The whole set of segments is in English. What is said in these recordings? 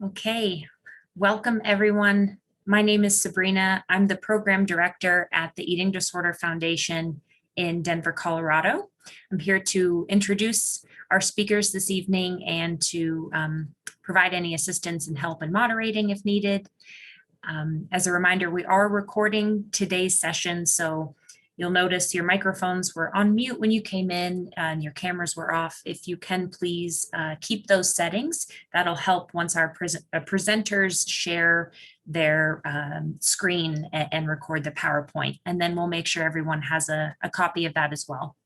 Okay, welcome everyone. My name is Sabrina. I'm the program director at the Eating Disorder Foundation in Denver, Colorado. I'm here to introduce our speakers this evening and to provide any assistance and help in moderating if needed. As a reminder, we are recording today's session, so you'll notice your microphones were on mute when you came in and your cameras were off. If you can, please keep those settings. That'll help once our presenters share their screen and record the PowerPoint. And then we'll make sure everyone has a copy of that as well.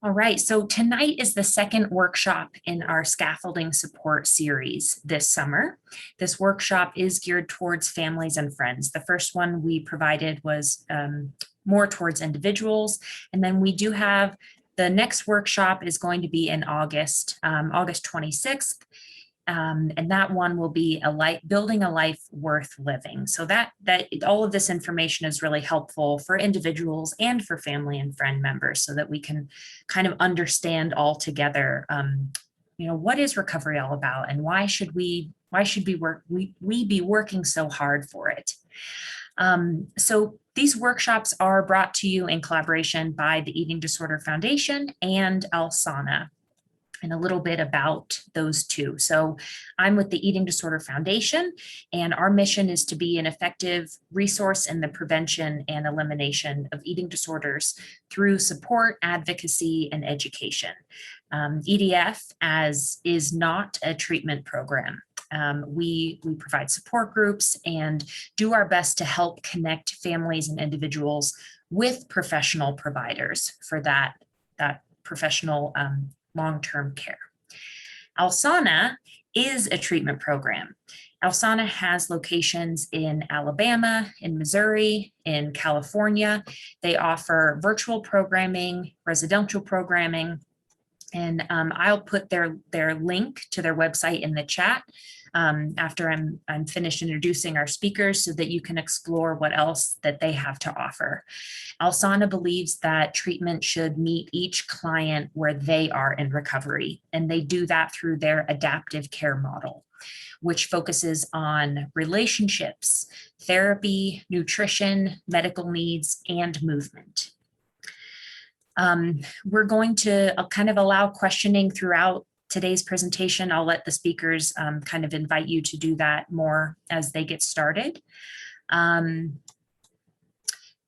All right, so tonight is the second workshop in our scaffolding support series this summer. This workshop is geared towards families and friends. The first one we provided was more towards individuals. And then we do have the next workshop is going to be in August, August 26th. And that one will be building a life worth living. So that all of this information is really helpful for individuals and for family and friend members, so that we can kind of understand all together, what is recovery all about, and why should we be working so hard for it. So these workshops are brought to you in collaboration by the Eating Disorder Foundation and Alsana. And a little bit about those two. So I'm with the Eating Disorder Foundation, and our mission is to be an effective resource in the prevention and elimination of eating disorders through support, advocacy, and education. EDF is not a treatment program. We provide support groups and do our best to help connect families and individuals with professional providers for that professional long-term care. Alsana is a treatment program. Alsana has locations in Alabama, in Missouri, in California. They offer virtual programming, residential programming, and I'll put their link to their website in the chat after I'm finished introducing our speakers, so that you can explore what else that they have to offer. Alsana believes that treatment should meet each client where they are in recovery, and they do that through their adaptive care model, which focuses on relationships, therapy, nutrition, medical needs, and movement. We're going to kind of allow questioning throughout today's presentation. I'll let the speakers kind of invite you to do that more as they get started. And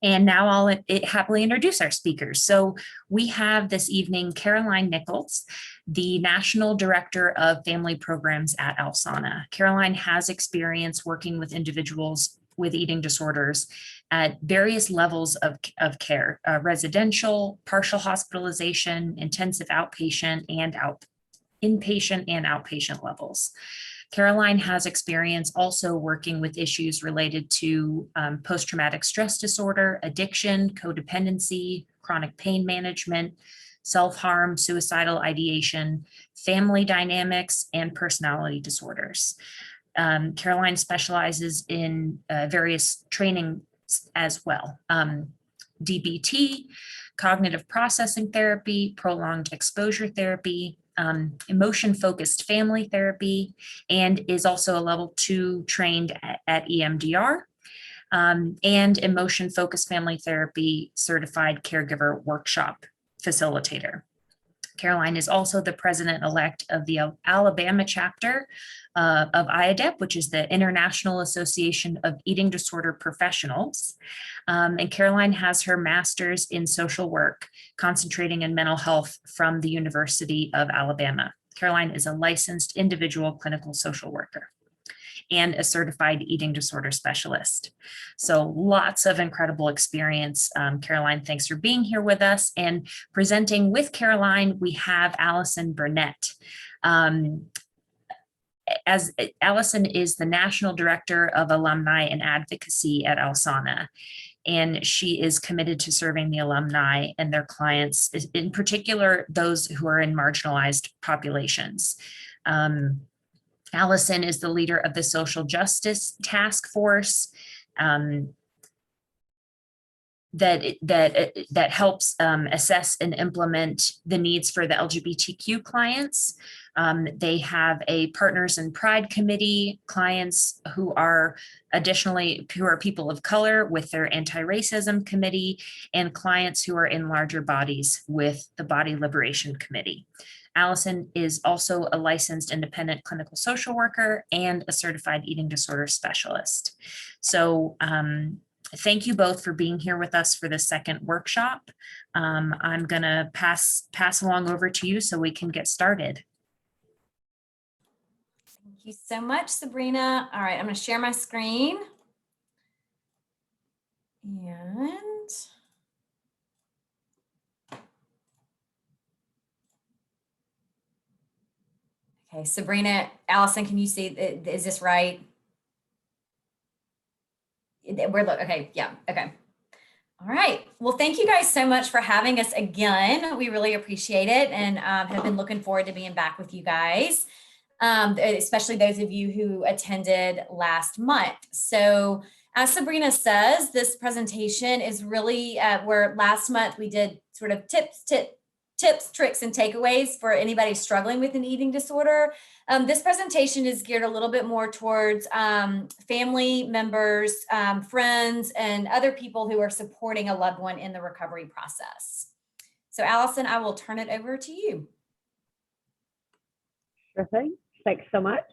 now I'll happily introduce our speakers. So we have this evening Caroline Nichols, the National Director of Family Programs at Alsana. Caroline has experience working with individuals with eating disorders at various levels of care, residential, partial hospitalization, intensive outpatient, and inpatient and outpatient levels. Caroline has experience also working with issues related to post-traumatic stress disorder, addiction, codependency, chronic pain management, self-harm, suicidal ideation, family dynamics, and personality disorders. Caroline specializes in various training as well. DBT, cognitive processing therapy, prolonged exposure therapy, emotion-focused family therapy, and is also a level 2 trained at EMDR, and emotion-focused family therapy certified caregiver workshop facilitator. Caroline is also the president-elect of the Alabama chapter of IADEP, which is the International Association of Eating Disorder Professionals. And Caroline has her master's in social work, concentrating in mental health from the University of Alabama. Caroline is a licensed individual clinical social worker and a certified eating disorder specialist. So lots of incredible experience. Caroline, thanks for being here with us. And presenting with Caroline, we have Allison Burnett. As Allison is the National Director of Alumni and Advocacy at Alsana, and she is committed to serving the alumni and their clients, in particular, those who are in marginalized populations. Allison is the leader of the Social Justice Task Force, that helps assess and implement the needs for the LGBTQ clients. They have a Partners in Pride committee, clients who are people of color with their anti-racism committee, and clients who are in larger bodies with the Body Liberation Committee. Allison is also a licensed independent clinical social worker and a certified eating disorder specialist. So thank you both for being here with us for the second workshop. I'm gonna pass along over to you so we can get started. Thank you so much, Sabrina. All right, I'm gonna share my screen. And okay, Sabrina, Allison, can you see, is this right? Okay, yeah, okay. All right, well, thank you guys so much for having us again. We really appreciate it and have been looking forward to being back with you guys, especially those of you who attended last month. So as Sabrina says, this presentation is really where last month we did sort of tips, tricks, and takeaways for anybody struggling with an eating disorder. This presentation is geared a little bit more towards family members, friends, and other people who are supporting a loved one in the recovery process. So Allison, I will turn it over to you. Sure thing. Thanks so much.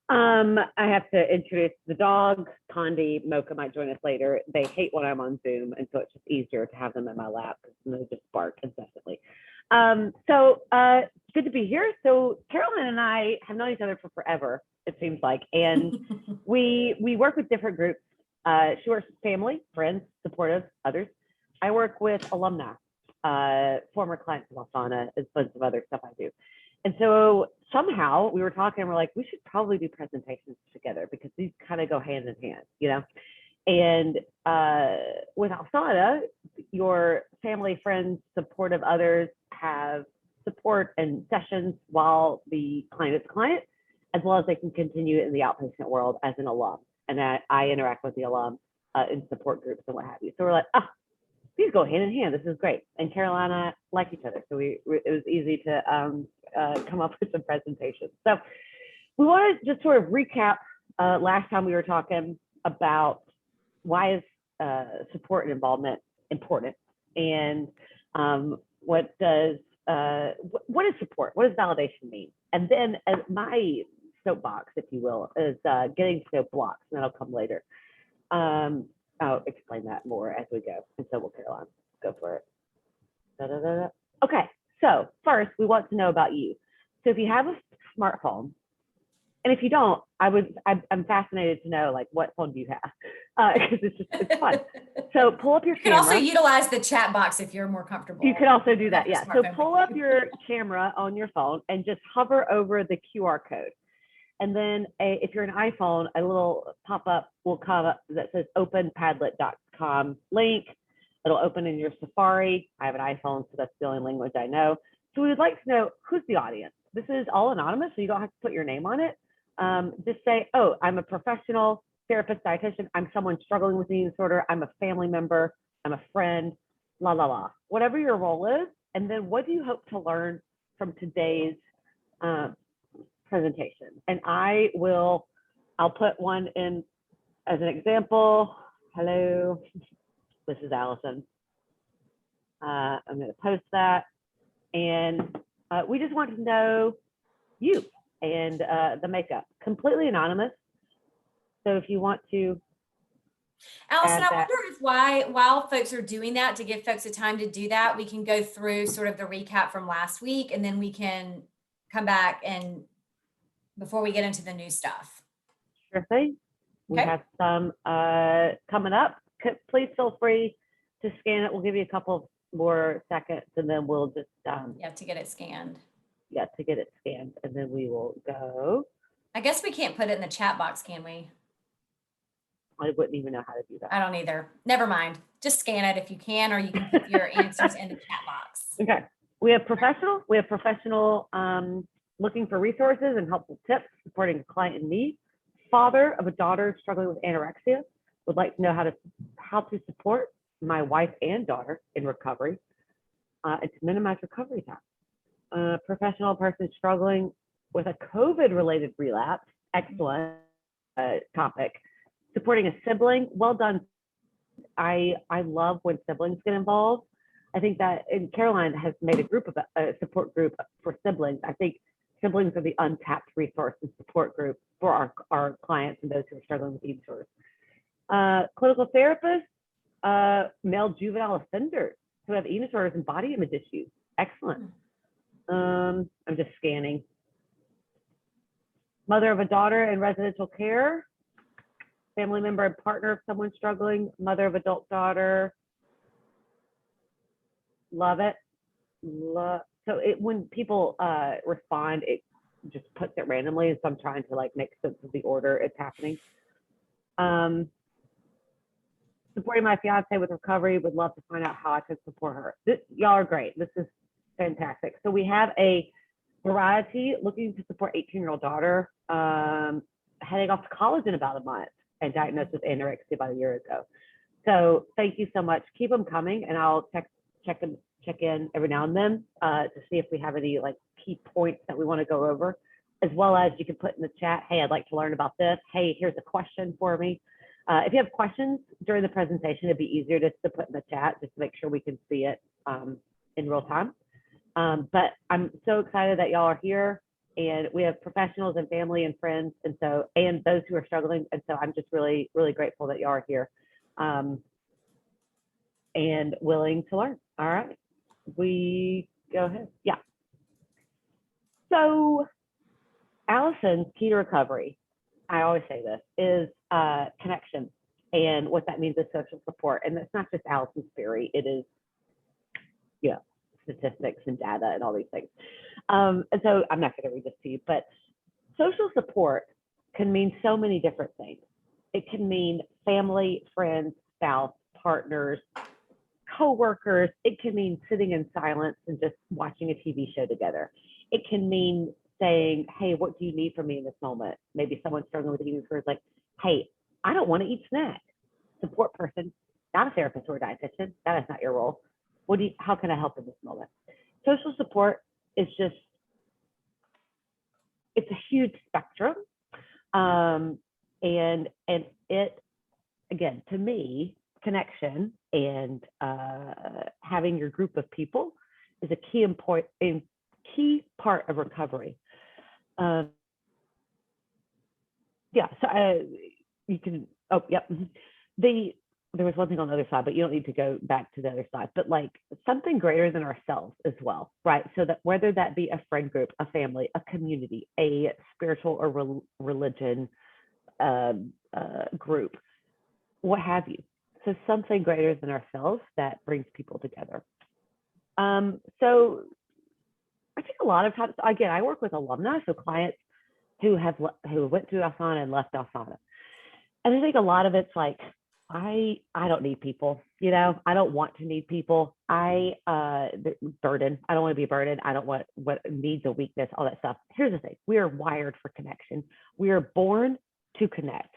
I have to introduce the dog. Condi, Mocha might join us later. They hate when I'm on Zoom, and so it's just easier to have them in my lap because they just bark incessantly. Good to be here. So Carolyn and I have known each other for forever, it seems like, and we work with different groups. She works with family, friends, supportive, others. I work with alumni, former clients of Alfana, as bunch of other stuff I do. And so somehow we were talking and we're like, we should probably do presentations together because these kind of go hand in hand, you know? And with Alfana, your family, friends, supportive others have support and sessions while the client is a client, as well as they can continue in the outpatient world as an alum. And I interact with the alum in support groups and what have you. So we're like, these go hand in hand. This is great. And Carolina like each other. So it was easy to come up with some presentations. So we want to just sort of recap last time we were talking about why is support and involvement important, and what is support? What does validation mean? And then my soapbox, if you will, is getting to know blocks, and that'll come later. I'll explain that more as we go. And so will Caroline. Go for it. Okay, so first we want to know about you. So if you have a smartphone, and if you don't, I'm fascinated to know, like, what phone do you have? Because it's fun. So pull up your camera. You can also utilize the chat box if you're more comfortable. You could also do that, yeah. So pull up your camera on your phone and just hover over the QR code. And then if you're an iPhone, a little pop-up will come up that says openpadlet.com link. It'll open in your Safari. I have an iPhone, so that's the only language I know. So we would like to know who's the audience. This is all anonymous, so you don't have to put your name on it. Just say, oh, I'm a professional therapist, dietitian. I'm someone struggling with eating disorder. I'm a family member. I'm a friend, la, la, la. Whatever your role is. And then what do you hope to learn from today's presentation? And I'll put one in as an example. Hello, this is Allison. I'm going to post that. And we just want to know you and the makeup, completely anonymous. So if you want to, Allison, I wonder if while folks are doing that, to give folks a time to do that, we can go through sort of the recap from last week, and then we can come back and before we get into the new stuff. Sure thing. We have some coming up. Please feel free to scan it. We'll give you a couple more seconds, and then we'll just to get it scanned. Yeah, to get it scanned, and then we will go. I guess we can't put it in the chat box, can we? I wouldn't even know how to do that. I don't either. Never mind. Just scan it if you can, or you can put your answers in the chat box. Okay. We have professional. Looking for resources and helpful tips, supporting a client in need. Father of a daughter struggling with anorexia, would like to know how to support my wife and daughter in recovery, and to minimize recovery time. Professional person struggling with a COVID-related relapse, excellent topic. Supporting a sibling, well done. I love when siblings get involved. I think that, and Caroline has made a support group for siblings. I think siblings are the untapped resource and support group for our clients and those who are struggling with eating disorders. Clinical therapists, male juvenile offenders who have eating disorders and body image issues. Excellent. I'm just scanning. Mother of a daughter in residential care, family member and partner of someone struggling, mother of adult daughter. Love it. So when people respond, it just puts it randomly. And so I'm trying to like make sense of the order it's happening. Supporting my fiance with recovery, would love to find out how I could support her. Y'all are great. This is fantastic. So we have a variety looking to support 18-year-old daughter heading off to college in about a month and diagnosed with anorexia about a year ago. So thank you so much. Keep them coming, and I'll check in every now and then to see if we have any like key points that we want to go over, as well as you can put in the chat, hey, I'd like to learn about this. Hey, here's a question for me. If you have questions during the presentation, it'd be easier just to put in the chat just to make sure we can see it in real time. But I'm so excited that y'all are here, and we have professionals and family and friends, and those who are struggling. And so I'm just really, really grateful that y'all are here and willing to learn. All right, we go ahead. Yeah. So Allison's key to recovery, I always say this, is connection, and what that means is social support. And it's not just Allison's theory, it is, statistics and data and all these things. And so I'm not going to read this to you, but social support can mean so many different things. It can mean family, friends, spouse, partners, coworkers. It can mean sitting in silence and just watching a TV show together. It can mean saying, hey, what do you need from me in this moment? Maybe someone's struggling with eating disorders, like, hey, I don't want to eat snack. Support person, not a therapist or a dietitian. That is not your role. How can I help in this moment? Social support is just, it's a huge spectrum. And it, again, to me, connection and having your group of people is a key part of recovery. So you can, there was one thing on the other side, but you don't need to go back to the other side, but like something greater than ourselves as well, right? So that whether that be a friend group, a family, a community, a spiritual or religion group, what have you. So something greater than ourselves that brings people together. So I think a lot of times, again, I work with alumni, so clients who went through Asana and left Asana. And I think a lot of it's like, I don't need people, I don't want to need people. Burden. I don't want to be a burden. I don't want what needs a weakness, all that stuff. Here's the thing. We are wired for connection. We are born to connect.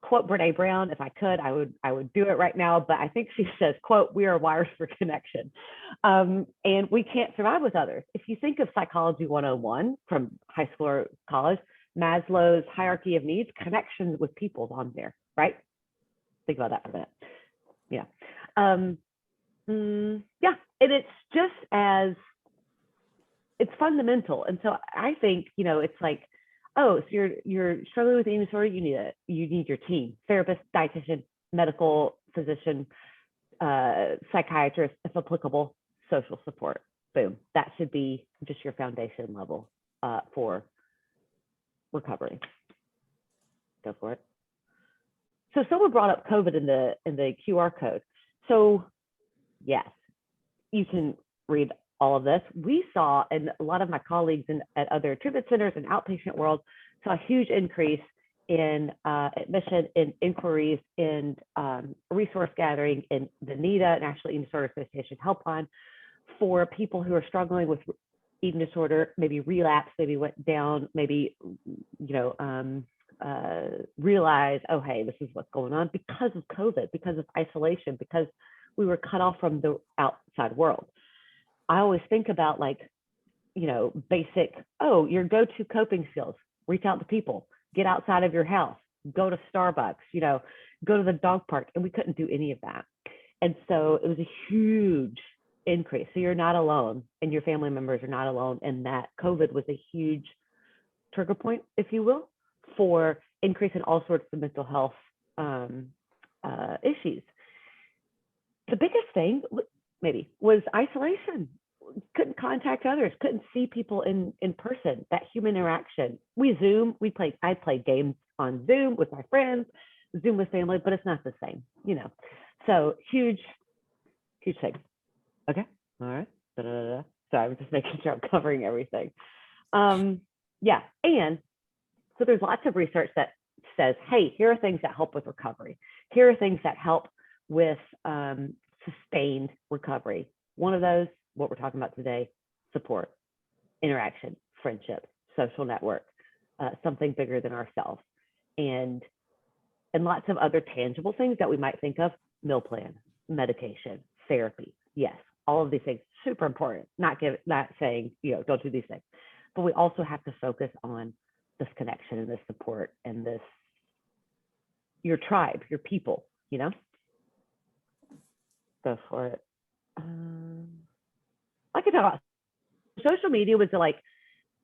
Quote Brene Brown, if I could, I would do it right now, but I think she says, quote, we are wired for connection. And we can't survive with others. If you think of Psychology 101 from high school or college, Maslow's hierarchy of needs, connections with people's on there, right? Think about that for a minute. Yeah. And it's just it's fundamental. And so I think, it's like, oh, so you're struggling with eating disorder, you need your team, therapist, dietitian, medical physician, psychiatrist, if applicable, social support. Boom. That should be just your foundation level for recovery. Go for it. So someone brought up COVID in the QR code. So yes, you can read all of this. We saw, and a lot of my colleagues at other treatment centers and outpatient world saw a huge increase in admission, in inquiries, in resource gathering, in the NEDA, National Eating Disorder Association helpline, for people who are struggling with eating disorder, maybe relapse, maybe went down, maybe realize, oh, hey, this is what's going on because of COVID, because of isolation, because we were cut off from the outside world. I always think about like, basic, your go-to coping skills, reach out to people, get outside of your house, go to Starbucks, go to the dog park. And we couldn't do any of that. And so it was a huge increase. So you're not alone, and your family members are not alone. And that COVID was a huge trigger point, if you will, for increase in all sorts of mental health issues. The biggest thing maybe was isolation. Couldn't contact others, couldn't see people in person, that human interaction. I played games on Zoom with my friends, Zoom with family, but it's not the same, So huge thing. Okay, all right. Sorry, I'm just making sure I'm covering everything. Yeah, and so there's lots of research that says, hey, here are things that help with recovery. Here are things that help with sustained recovery. One of those, what we're talking about today, support, interaction, friendship, social network, something bigger than ourselves, and lots of other tangible things that we might think of: meal plan, medication, therapy. Yes, all of these things super important. Not saying don't do these things, but we also have to focus on this connection and this support and this your tribe, your people. Go for it. I could talk about social media was like,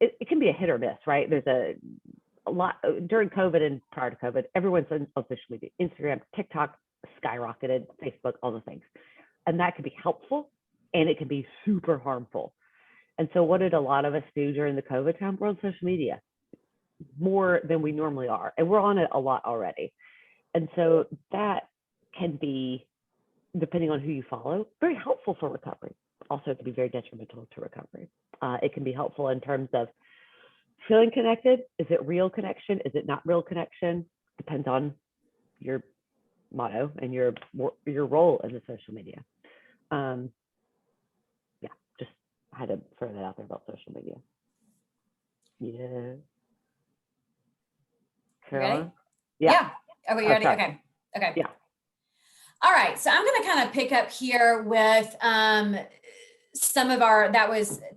it can be a hit or miss, right? There's a lot during COVID and prior to COVID, everyone's on social media, Instagram, TikTok skyrocketed, Facebook, all the things. And that can be helpful and it can be super harmful. And so what did a lot of us do during the COVID time? We're on social media more than we normally are. And we're on it a lot already. And so that can be, depending on who you follow, very helpful for recovery. Also, it can be very detrimental to recovery. It can be helpful in terms of feeling connected. Is it real connection? Is it not real connection? Depends on your motto and your role in the social media. Yeah, just had to throw that out there about social media. Yeah. Ready? Yeah. Are we ready? Okay. Okay. Yeah. All right. So I'm going to kind of pick up here with some of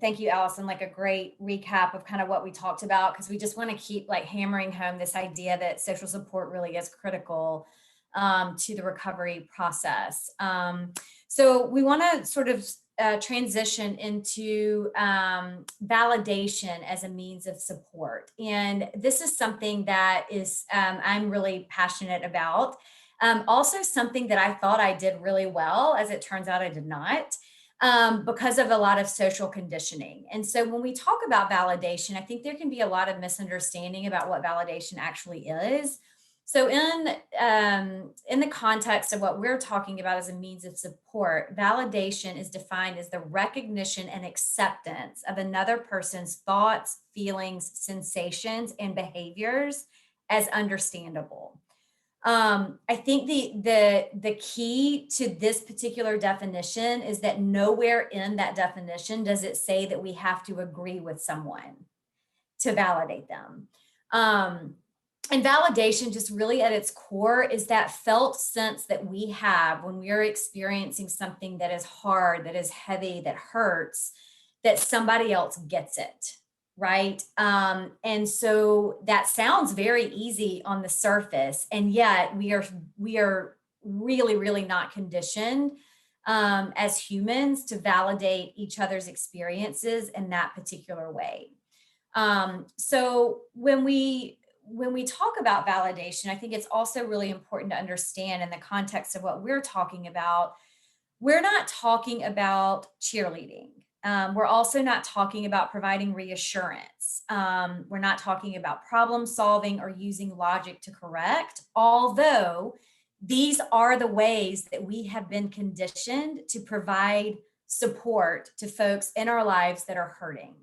thank you, Allison, like a great recap of kind of what we talked about, because we just want to keep like hammering home this idea that social support really is critical to the recovery process. So we want to sort of transition into validation as a means of support. And this is something that is I'm really passionate about. Also something that I thought I did really well. As it turns out, I did not, because of a lot of social conditioning. And so when we talk about validation, I think there can be a lot of misunderstanding about what validation actually is. So in the context of what we're talking about as a means of support, validation is defined as the recognition and acceptance of another person's thoughts, feelings, sensations, and behaviors as understandable. I think the key to this particular definition is that nowhere in that definition does it say that we have to agree with someone to validate them. And validation, just really at its core, is that felt sense that we have when we are experiencing something that is hard, that is heavy, that hurts, that somebody else gets it, right? And so that sounds very easy on the surface, and yet we are really, really not conditioned as humans to validate each other's experiences in that particular way. So when we talk about validation, I think it's also really important to understand in the context of what we're talking about, we're not talking about cheerleading. We're also not talking about providing reassurance. We're not talking about problem solving or using logic to correct, although these are the ways that we have been conditioned to provide support to folks in our lives that are hurting.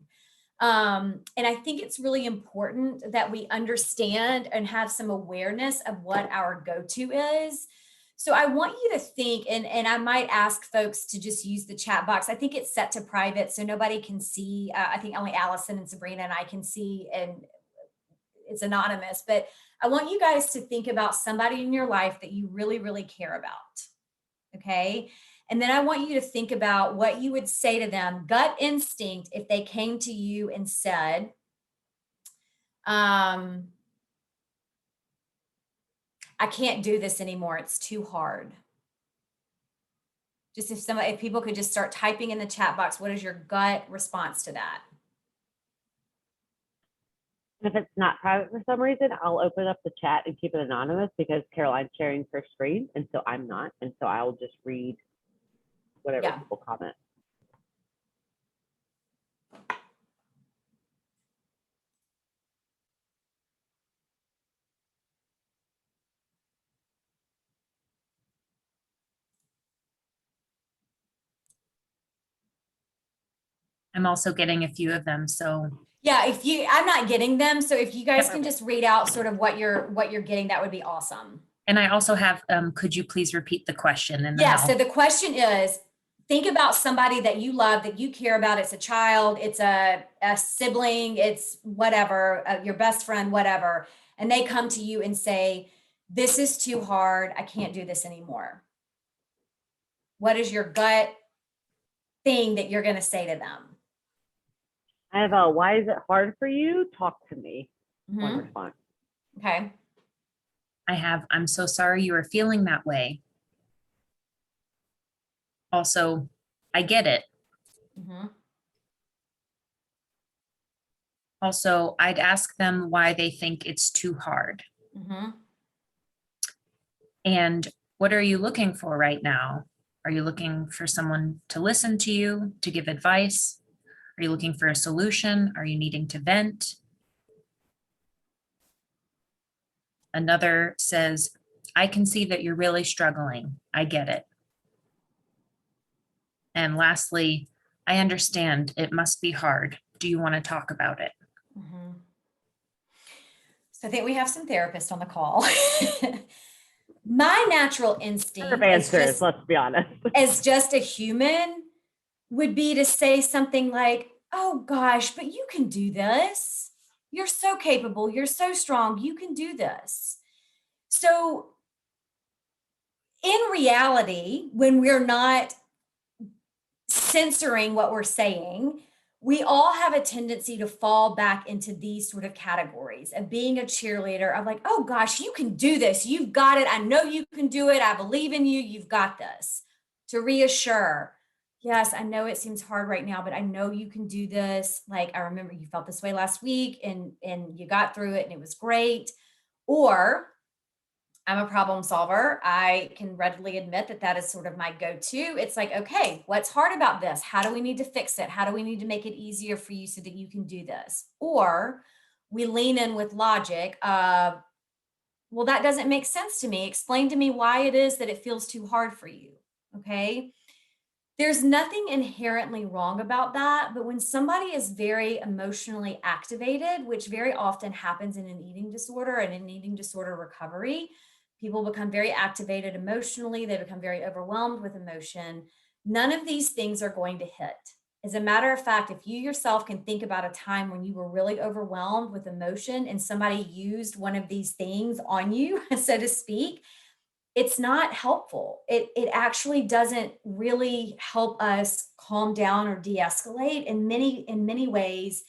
And I think it's really important that we understand and have some awareness of what our go-to is. So I want you to think, and I might ask folks to just use the chat box. I think it's set to private, so nobody can see. I think only Allison and Sabrina and I can see, and it's anonymous, but I want you guys to think about somebody in your life that you really, really care about. Okay. And then I want you to think about what you would say to them, gut instinct, if they came to you and said, I can't do this anymore. It's too hard. Just if people could just start typing in the chat box, what is your gut response to that? If it's not private for some reason, I'll open up the chat and keep it anonymous because Caroline's sharing her screen, and so I'm not. And so I'll just read whatever people comment. I'm also getting a few of them, so. Yeah, I'm not getting them. So if you guys can just read out sort of what you're getting, that would be awesome. And I also have, could you please repeat the question? And yeah, so the question is, think about somebody that you love, that you care about. It's a child, it's a sibling, it's whatever, your best friend, whatever. And they come to you and say, this is too hard. I can't do this anymore. What is your gut thing that you're going to say to them? I have a, why is it hard for you? Talk to me. One response. Okay. I have, I'm so sorry you are feeling that way. Also, I get it. Also, I'd ask them why they think it's too hard. And what are you looking for right now? Are you looking for someone to listen to you, to give advice? Are you looking for a solution? Are you needing to vent? Another says, I can see that you're really struggling. I get it. And lastly, I understand it must be hard. Do you want to talk about it? So I think we have some therapists on the call. My natural instinct answers, let's be honest, as just a human would be to say something like, oh gosh, but you can do this. You're so capable. You're so strong. You can do this. So in reality, when we're not censoring what we're saying, we all have a tendency to fall back into these sort of categories of being a cheerleader of like, oh gosh, you can do this. You've got it. I know you can do it. I believe in you. You've got this. To reassure, yes, I know it seems hard right now, but I know you can do this. Like, I remember you felt this way last week and you got through it and it was great. Or I'm a problem solver. I can readily admit that that is sort of my go-to. It's like, okay, what's hard about this? How do we need to fix it? How do we need to make it easier for you so that you can do this? Or we lean in with logic of, well, that doesn't make sense to me. Explain to me why it is that it feels too hard for you. Okay. There's nothing inherently wrong about that. But when somebody is very emotionally activated, which very often happens in an eating disorder and in eating disorder recovery, people become very activated emotionally. They become very overwhelmed with emotion. None of these things are going to hit. As a matter of fact, if you yourself can think about a time when you were really overwhelmed with emotion and somebody used one of these things on you, so to speak, it's not helpful. It actually doesn't really help us calm down or de-escalate. In many ways,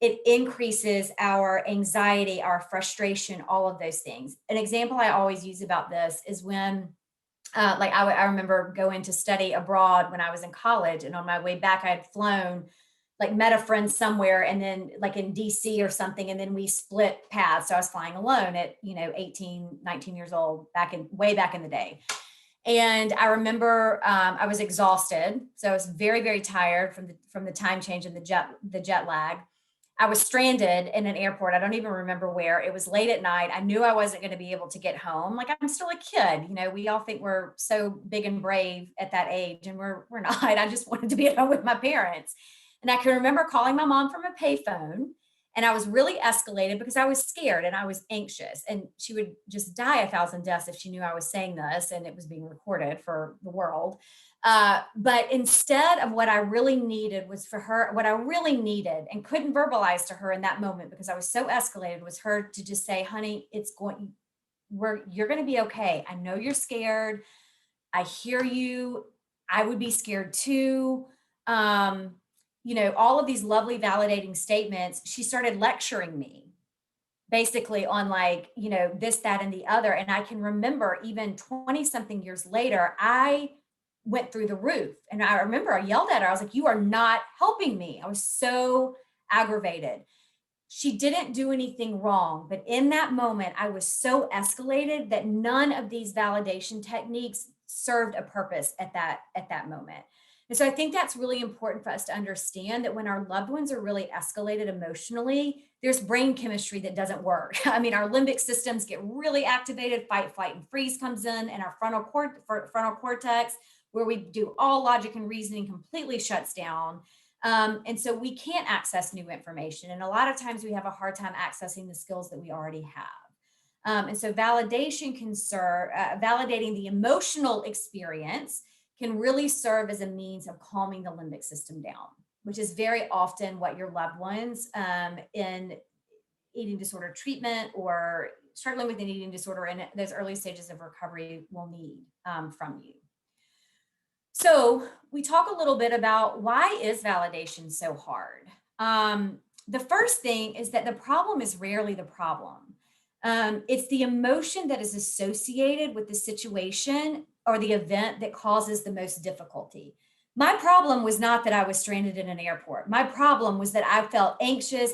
it increases our anxiety, our frustration, all of those things. An example I always use about this is when, I remember going to study abroad when I was in college, and on my way back, I had flown, like met a friend somewhere, and then like in DC or something, and then we split paths. So I was flying alone at 18, 19 years old, way back in the day. And I remember I was exhausted, so I was very, very tired from the time change and the jet lag. I was stranded in an airport. I don't even remember where. It was late at night. I knew I wasn't going to be able to get home. Like, I'm still a kid. We all think we're so big and brave at that age, and we're not. I just wanted to be at home with my parents. And I can remember calling my mom from a payphone And I was really escalated because I was scared and I was anxious, and she would just die a thousand deaths if she knew I was saying this and it was being recorded for the world. But instead of what I really needed was for her, what I really needed and couldn't verbalize to her in that moment because I was so escalated, was her to just say, honey, you're going to be okay. I know you're scared. I hear you. I would be scared too. All of these lovely validating statements. She started lecturing me basically on like, this, that, and the other. And I can remember even 20 something years later, I went through the roof. And I remember I yelled at her. I was like, you are not helping me. I was so aggravated. She didn't do anything wrong, but in that moment, I was so escalated that none of these validation techniques served a purpose at that moment. And so I think that's really important for us to understand that when our loved ones are really escalated emotionally, there's brain chemistry that doesn't work. I mean, our limbic systems get really activated, fight, flight, and freeze comes in, and our frontal cortex, where we do all logic and reasoning, completely shuts down. And so we can't access new information. And a lot of times we have a hard time accessing the skills that we already have. And so validation can serve, validating the emotional experience can really serve as a means of calming the limbic system down, which is very often what your loved ones in eating disorder treatment or struggling with an eating disorder in those early stages of recovery will need from you. So we talk a little bit about why is validation so hard? The first thing is that the problem is rarely the problem. It's the emotion that is associated with the situation or the event that causes the most difficulty. My problem was not that I was stranded in an airport. My problem was that I felt anxious.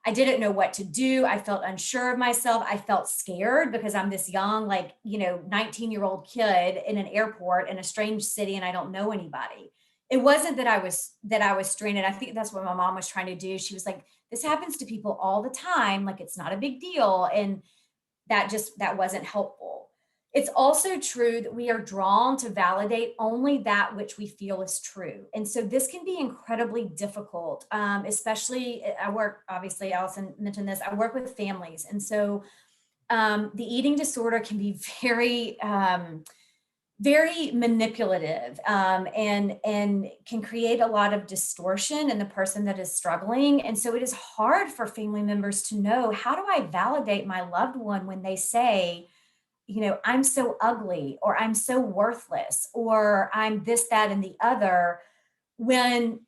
I didn't know what to do. I felt unsure of myself. I felt scared because I'm this young, 19-year-old kid in an airport in a strange city and I don't know anybody. It wasn't that I was stranded. I think that's what my mom was trying to do. She was like, this happens to people all the time. Like, it's not a big deal. And that wasn't helpful. It's also true that we are drawn to validate only that which we feel is true. And so this can be incredibly difficult, especially obviously Allison mentioned this, I work with families. And so the eating disorder can be very, very manipulative and can create a lot of distortion in the person that is struggling. And so it is hard for family members to know, how do I validate my loved one when they say, I'm so ugly, or I'm so worthless, or I'm this, that, and the other, when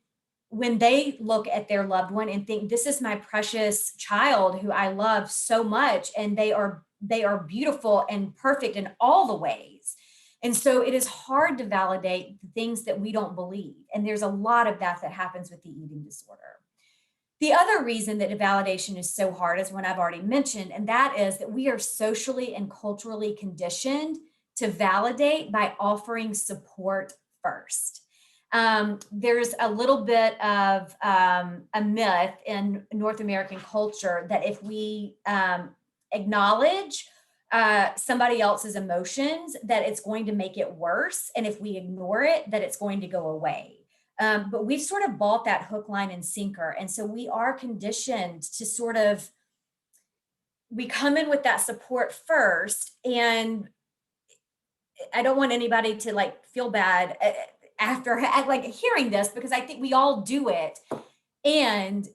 they look at their loved one and think, this is my precious child who I love so much, and they are beautiful and perfect in all the ways. And so it is hard to validate the things that we don't believe. And there's a lot of that happens with the eating disorder. The other reason that validation is so hard is one I've already mentioned, and that is that we are socially and culturally conditioned to validate by offering support first. There's a little bit of a myth in North American culture that if we acknowledge somebody else's emotions, that it's going to make it worse. And if we ignore it, that it's going to go away. But we've sort of bought that hook, line, and sinker. And so we are conditioned to we come in with that support first. And I don't want anybody to feel bad after hearing this, because I think we all do it. And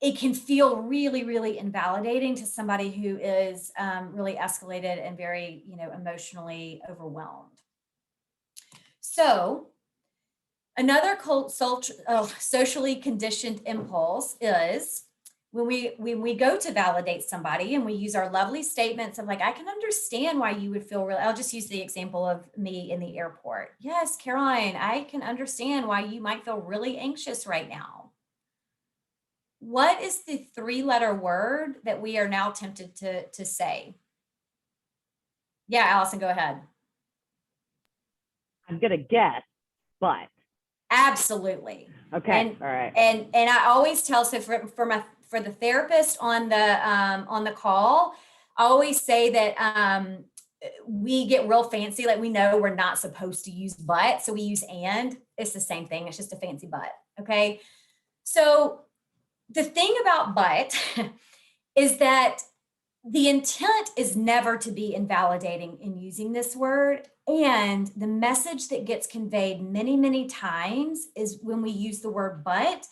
it can feel really, really invalidating to somebody who is really escalated and very, emotionally overwhelmed. So another socially conditioned impulse is when we go to validate somebody and we use our lovely statements of I can understand why you would feel really, I'll just use the example of me in the airport. Yes, Caroline, I can understand why you might feel really anxious right now. What is the 3-letter word that we are now tempted to say? Yeah, Allison, go ahead. I'm going to guess, but. Absolutely. Okay. All right. And I always tell, so for the therapist on the call, I always say that we get real fancy. We know we're not supposed to use but, so we use and. It's the same thing. It's just a fancy but. Okay. So the thing about but is that the intent is never to be invalidating in using this word. And the message that gets conveyed many, many times is when we use the word but,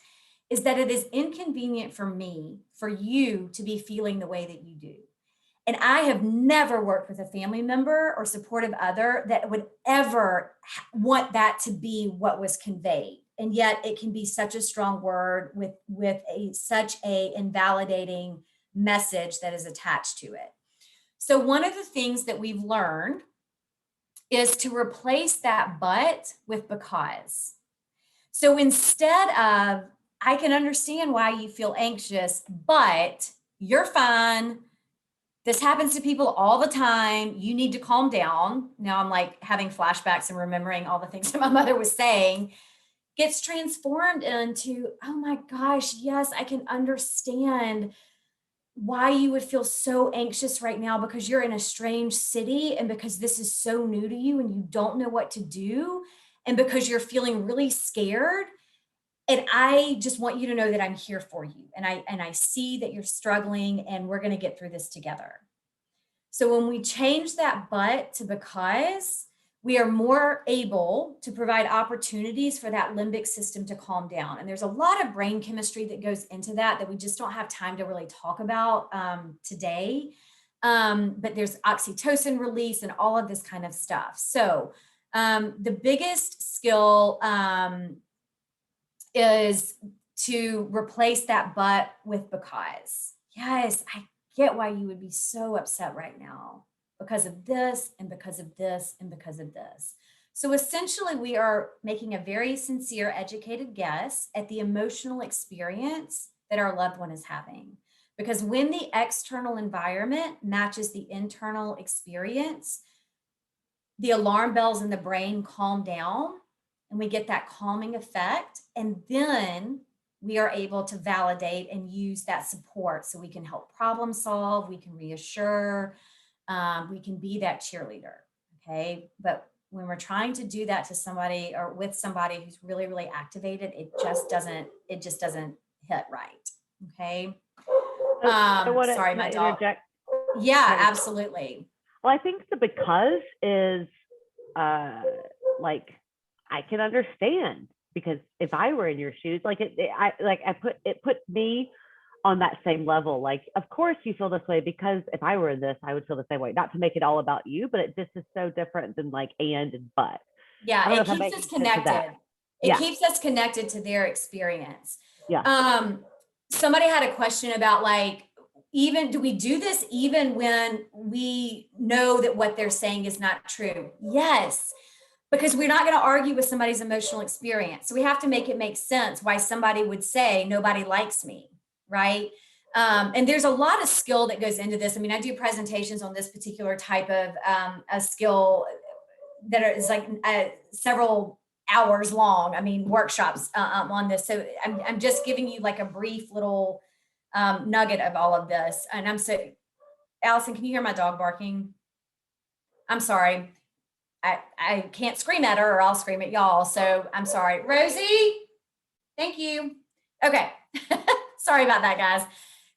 is that it is inconvenient for me, for you to be feeling the way that you do. And I have never worked with a family member or supportive other that would ever want that to be what was conveyed. And yet it can be such a strong word with such a invalidating message that is attached to it. So one of the things that we've learned is to replace that but with because. So instead of, I can understand why you feel anxious, but you're fine. This happens to people all the time. You need to calm down. Now I'm like having flashbacks and remembering all the things that my mother was saying. Gets transformed into, oh my gosh, yes, I can understand why you would feel so anxious right now because you're in a strange city and because this is so new to you and you don't know what to do and because you're feeling really scared. And I just want you to know that I'm here for you. And I see that you're struggling and we're going to get through this together. So when we change that but to because, we are more able to provide opportunities for that limbic system to calm down. And there's a lot of brain chemistry that goes into that we just don't have time to really talk about today. But there's oxytocin release and all of this kind of stuff. So the biggest skill is to replace that but with because. Yes, I get why you would be so upset right now because of this and because of this and because of this. So essentially we are making a very sincere, educated guess at the emotional experience that our loved one is having. Because when the external environment matches the internal experience, the alarm bells in the brain calm down and we get that calming effect. And then we are able to validate and use that support so we can help problem solve, we can reassure, we can be that cheerleader, okay? But when we're trying to do that to somebody or with somebody who's really, really activated, it just doesn't hit right, okay? Sorry, my dog. Interject? Yeah, absolutely. Well, I think the because is like I can understand because if I were in your shoes, like it put me on that same level. Like, of course you feel this way because if I were in this, I would feel the same way. Not to make it all about you, but it just is so different than like and but. Yeah, it keeps us connected. It keeps us connected to their experience. Yeah. Somebody had a question about like, even do we do this even when we know that what they're saying is not true? Yes, because we're not going to argue with somebody's emotional experience. So we have to make it make sense why somebody would say nobody likes me, right? And there's a lot of skill that goes into this. I mean, I do presentations on this particular type of a skill that is like several hours long. I mean, workshops on this. So I'm just giving you like a brief little nugget of all of this. And Allison, can you hear my dog barking? I'm sorry. I can't scream at her or I'll scream at y'all. So I'm sorry. Rosie, thank you. Okay. Sorry about that, guys.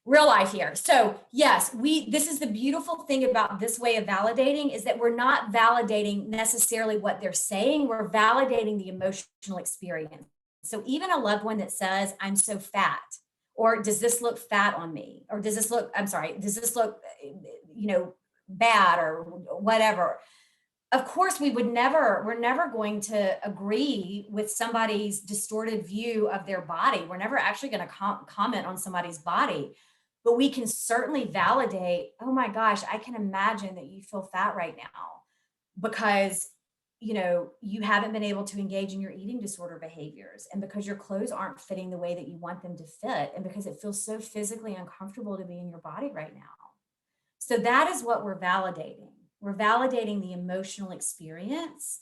Real life here. So yes, this is the beautiful thing about this way of validating is that we're not validating necessarily what they're saying. We're validating the emotional experience. So even a loved one that says, I'm so fat, or does this look fat on me? Or does this look bad or whatever? Of course, we're never going to agree with somebody's distorted view of their body. We're never actually going to comment on somebody's body, but we can certainly validate, oh my gosh, I can imagine that you feel fat right now because, you haven't been able to engage in your eating disorder behaviors and because your clothes aren't fitting the way that you want them to fit and because it feels so physically uncomfortable to be in your body right now. So that is what we're validating. We're validating the emotional experience.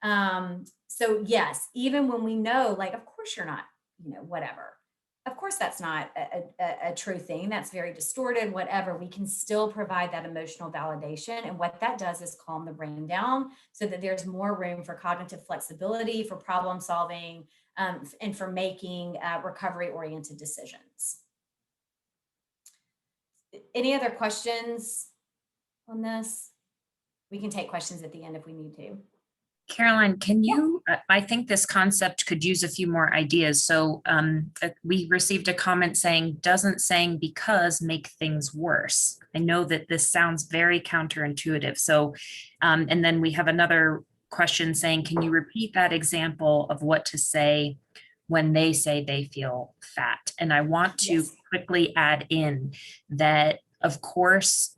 So yes, even when we know, like, of course you're not, whatever. Of course, that's not a true thing. That's very distorted, whatever. We can still provide that emotional validation. And what that does is calm the brain down so that there's more room for cognitive flexibility, for problem solving, and for making recovery-oriented decisions. Any other questions on this? We can take questions at the end if we need to. Caroline, can you, I think this concept could use a few more ideas. So we received a comment saying, doesn't saying because make things worse. I know that this sounds very counterintuitive. So, and then we have another question saying, can you repeat that example of what to say when they say they feel fat? And I want to Yes. quickly add in that, of course,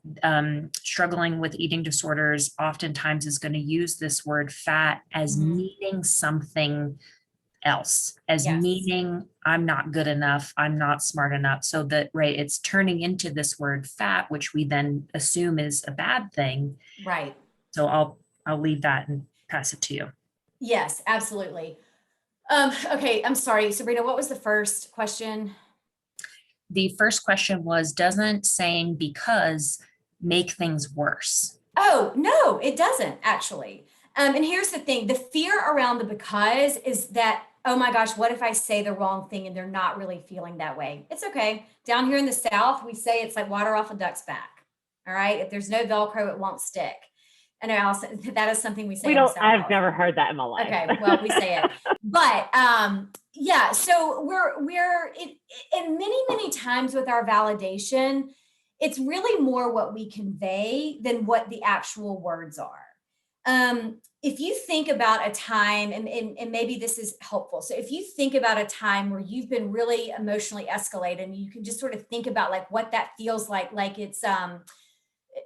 struggling with eating disorders oftentimes is going to use this word fat as meaning something else, as Yes. meaning I'm not good enough, I'm not smart enough. So that, right, it's turning into this word fat, which we then assume is a bad thing. Right. So I'll leave that and pass it to you. Yes, absolutely. Okay, I'm sorry, Sabrina, what was the first question? The first question was, doesn't saying because make things worse? Oh, no, it doesn't actually. And here's the thing, the fear around the because is that, oh my gosh, what if I say the wrong thing and they're not really feeling that way? It's okay. Down here in the South, we say it's like water off a duck's back. All right. If there's no Velcro, it won't stick. And I also, that is something we say. We don't, I've never heard that in my life. Okay, well, we say it. But yeah, so we're in many times with our validation, it's really more what we convey than what the actual words are. If you think about a time, and maybe this is helpful. So if you think about a time where you've been really emotionally escalated, and you can just sort of think about like what that feels like it's,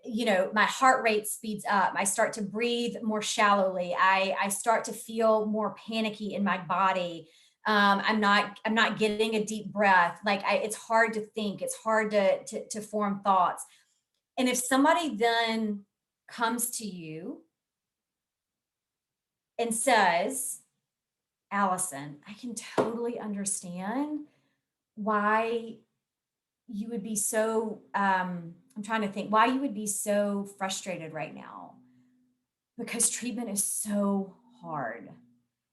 you know, my heart rate speeds up. I start to breathe more shallowly. I start to feel more panicky in my body. I'm not getting a deep breath. Like it's hard to think. It's hard to form thoughts. And if somebody then comes to you and says, Allison, I can totally understand why you would be so, I'm trying to think why you would be so frustrated right now, because treatment is so hard.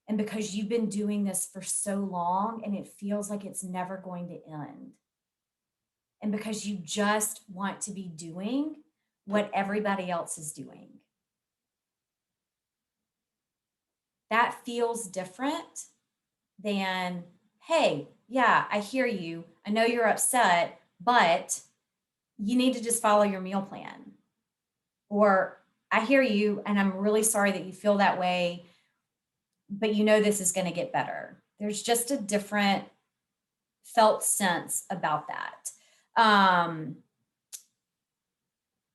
And because you've been doing this for so long and it feels like it's never going to end. And because you just want to be doing what everybody else is doing. That feels different than, hey, yeah, I hear you. I know you're upset, but you need to just follow your meal plan. Or I hear you and I'm really sorry that you feel that way, but you know this is going to get better. There's just a different felt sense about that.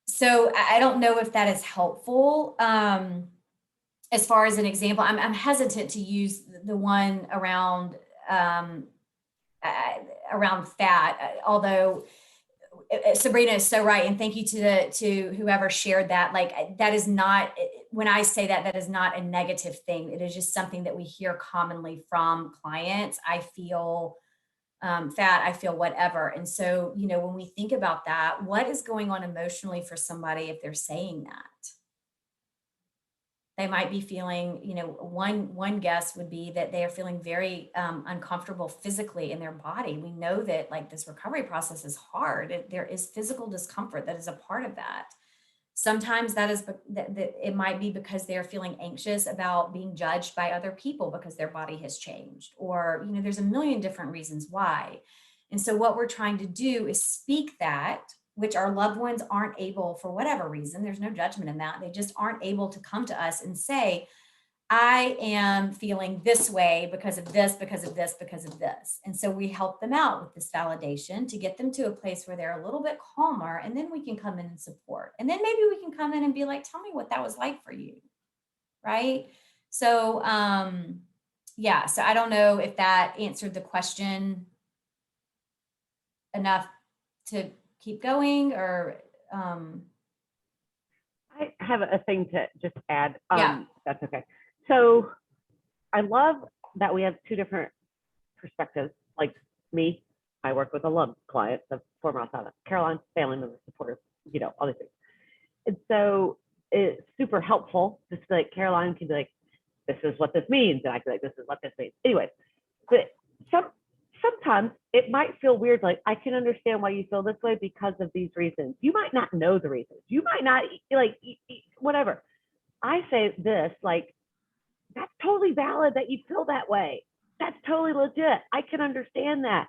So I don't know if that is helpful. As far as an example, I'm hesitant to use the one around fat, although Sabrina is so right, and thank you to whoever shared that. Like that is not, when I say that, that is not a negative thing. It is just something that we hear commonly from clients. I feel fat, I feel whatever. And so, you know, when we think about that, what is going on emotionally for somebody if they're saying that? They might be feeling, you know, one guess would be that they are feeling very uncomfortable physically in their body. We know that like this recovery process is hard. There is physical discomfort that is a part of that. Sometimes that is that it might be because they are feeling anxious about being judged by other people because their body has changed, or, you know, there's a million different reasons why. And so what we're trying to do is speak that, which our loved ones aren't able, for whatever reason, there's no judgment in that. They just aren't able to come to us and say, I am feeling this way because of this, because of this, because of this. And so we help them out with this validation to get them to a place where they're a little bit calmer, and then we can come in and support. And then maybe we can come in and be like, tell me what that was like for you. Right. So, yeah, so I don't know if that answered the question enough to keep going, or I have a thing to just add. Yeah. That's okay. So I love that we have two different perspectives. Like me, I work with a love client, the former Alzheimer's. Caroline, family member, supporters, you know, all these things. And so it's super helpful. Just like Caroline can be like, this is what this means. And I can be like, this is what this means. Anyway, But sometimes it might feel weird. Like, I can understand why you feel this way because of these reasons. You might not know the reasons. You might not whatever. I say this, like, that's totally valid that you feel that way. That's totally legit. I can understand that.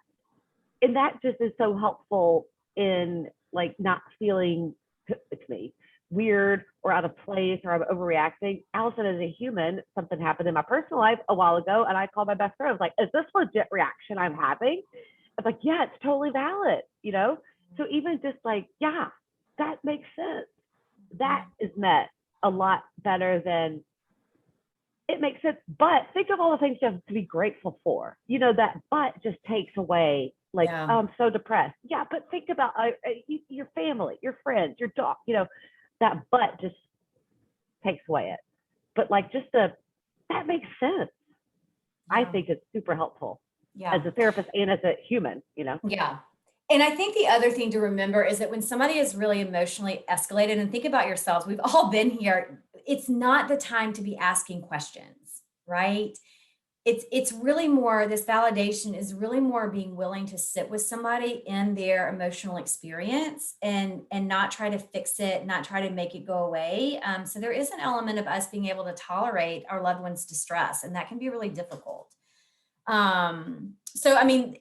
And that just is so helpful in like not feeling, to me, weird or out of place or I'm overreacting. Allison, as a human, something happened in my personal life a while ago, and I called my best friend. I was like, is this legit reaction I'm having? I was like, yeah, it's totally valid, you know? So even just like, yeah, that makes sense. That is met a lot better than it makes sense. But think of all the things you have to be grateful for. You know, that but just takes away, like, Yeah. oh, I'm so depressed. Yeah, but think about your family, your friends, your dog, you know, that but just takes away it. But like that makes sense. I Yeah. think it's super helpful Yeah. as a therapist and as a human, you know? Yeah. And I think the other thing to remember is that when somebody is really emotionally escalated, and think about yourselves, we've all been here, it's not the time to be asking questions, right? It's really more, this validation is really more being willing to sit with somebody in their emotional experience and not try to fix it, not try to make it go away. So there is an element of us being able to tolerate our loved ones' distress, and that can be really difficult. So I mean,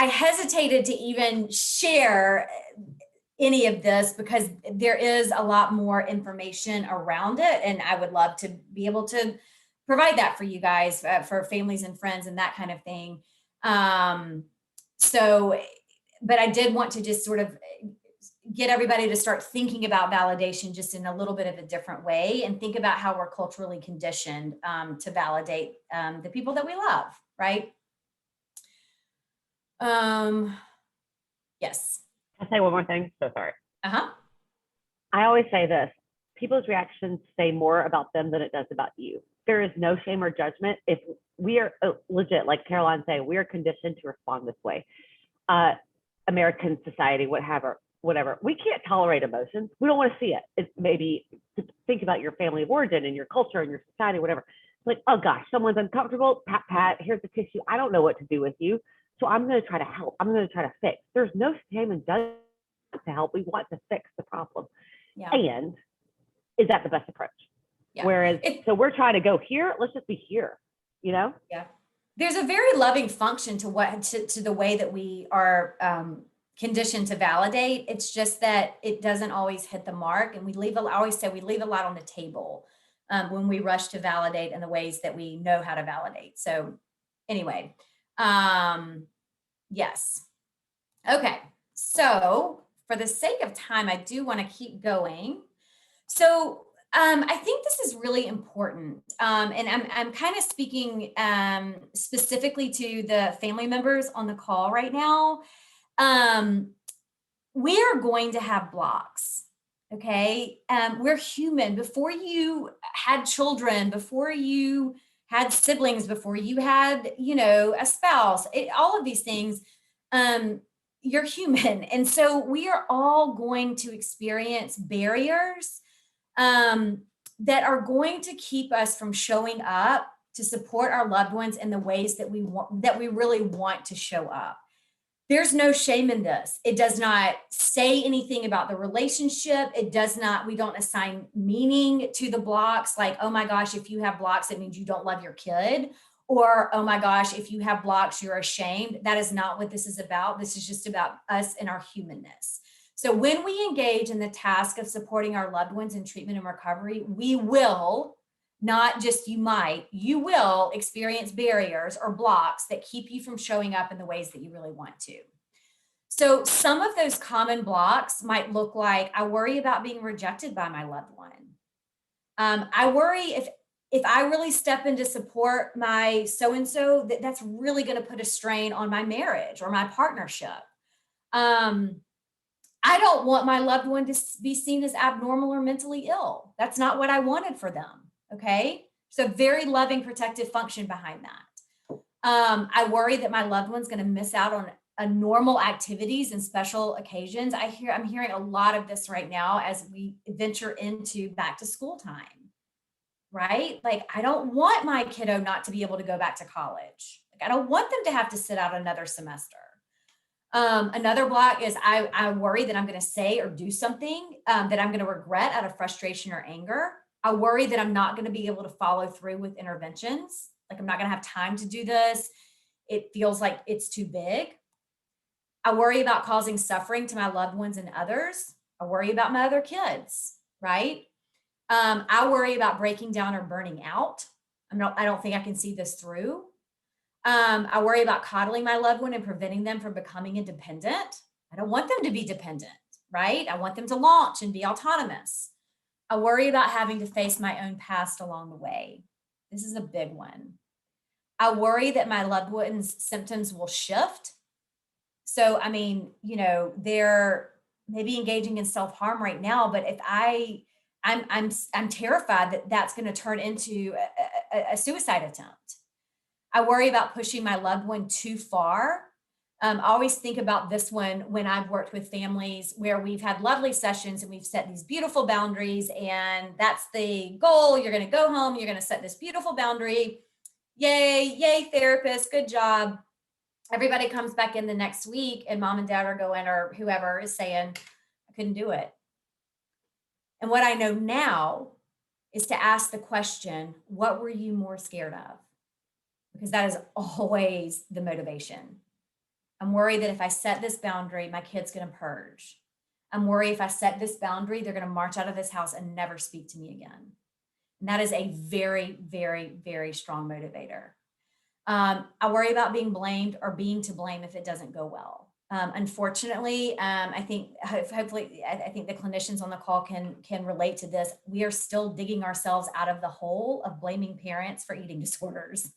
I hesitated to even share any of this because there is a lot more information around it, and I would love to be able to provide that for you guys, for families and friends and that kind of thing. So, but I did want to just sort of get everybody to start thinking about validation just in a little bit of a different way, and think about how we're culturally conditioned to validate the people that we love, right? Yes. I'll say one more thing. So sorry. Uh-huh. I always say this: people's reactions say more about them than it does about you. There is no shame or judgment. If we are legit, like Caroline say, we are conditioned to respond this way. American society, whatever, we can't tolerate emotions. We don't want to see it. It's maybe think about your family of origin and your culture and your society, whatever. It's like, oh gosh, someone's uncomfortable. Pat, pat, here's the tissue. I don't know what to do with you. So I'm going to try to help. I'm going to try to fix. There's no shame and judgment to help. We want to fix the problem. Yeah. And is that the best approach? Yeah. Whereas, so we're trying to go here. Let's just be here, you know? Yeah. There's a very loving function to to the way that we are conditioned to validate. It's just that it doesn't always hit the mark, and I always say we leave a lot on the table when we rush to validate in the ways that we know how to validate. So anyway, yes. Okay. So for the sake of time, I do want to keep going. So I think this is really important. And I'm kind of speaking specifically to the family members on the call right now. We are going to have blocks. Okay. We're human. Before you had children, before you had siblings, before you had, a spouse, all of these things, you're human. And so we are all going to experience barriers that are going to keep us from showing up to support our loved ones in the ways that we really want to show up. There's no shame in this. It does not say anything about the relationship. We don't assign meaning to the blocks, like, oh my gosh, if you have blocks, it means you don't love your kid. Or, oh my gosh, if you have blocks, you're ashamed. That is not what this is about. This is just about us and our humanness. So when we engage in the task of supporting our loved ones in treatment and recovery, we will, not just you will experience barriers or blocks that keep you from showing up in the ways that you really want to. So some of those common blocks might look like, I worry about being rejected by my loved one. I worry if I really step in to support my so-and-so, that's really going to put a strain on my marriage or my partnership. I don't want my loved one to be seen as abnormal or mentally ill. That's not what I wanted for them. Okay. So very loving, protective function behind that. I worry that my loved one's going to miss out on normal activities and special occasions. I'm hearing a lot of this right now as we venture into back to school time, right? Like, I don't want my kiddo not to be able to go back to college. Like, I don't want them to have to sit out another semester. Another block is I worry that I'm going to say or do something that I'm going to regret out of frustration or anger. I worry that I'm not going to be able to follow through with interventions. Like, I'm not going to have time to do this. It feels like it's too big. I worry about causing suffering to my loved ones and others. I worry about my other kids, right? I worry about breaking down or burning out. I don't think I can see this through. I worry about coddling my loved one and preventing them from becoming independent. I don't want them to be dependent, right? I want them to launch and be autonomous. I worry about having to face my own past along the way. This is a big one. I worry that my loved one's symptoms will shift. So, I mean, they're maybe engaging in self-harm right now, but if I'm terrified that that's going to turn into a suicide attempt. I worry about pushing my loved one too far. I always think about this one when I've worked with families where we've had lovely sessions and we've set these beautiful boundaries, and that's the goal. You're going to go home, you're going to set this beautiful boundary. Yay, therapist, good job. Everybody comes back in the next week and mom and dad are going, or whoever is saying, I couldn't do it. And what I know now is to ask the question, what were you more scared of? Because that is always the motivation. I'm worried that if I set this boundary, my kid's going to purge. I'm worried if I set this boundary, they're going to march out of this house and never speak to me again. And that is a very, very, very strong motivator. I worry about being blamed or being to blame if it doesn't go well. Unfortunately, I think hopefully, I think the clinicians on the call can relate to this. We are still digging ourselves out of the hole of blaming parents for eating disorders.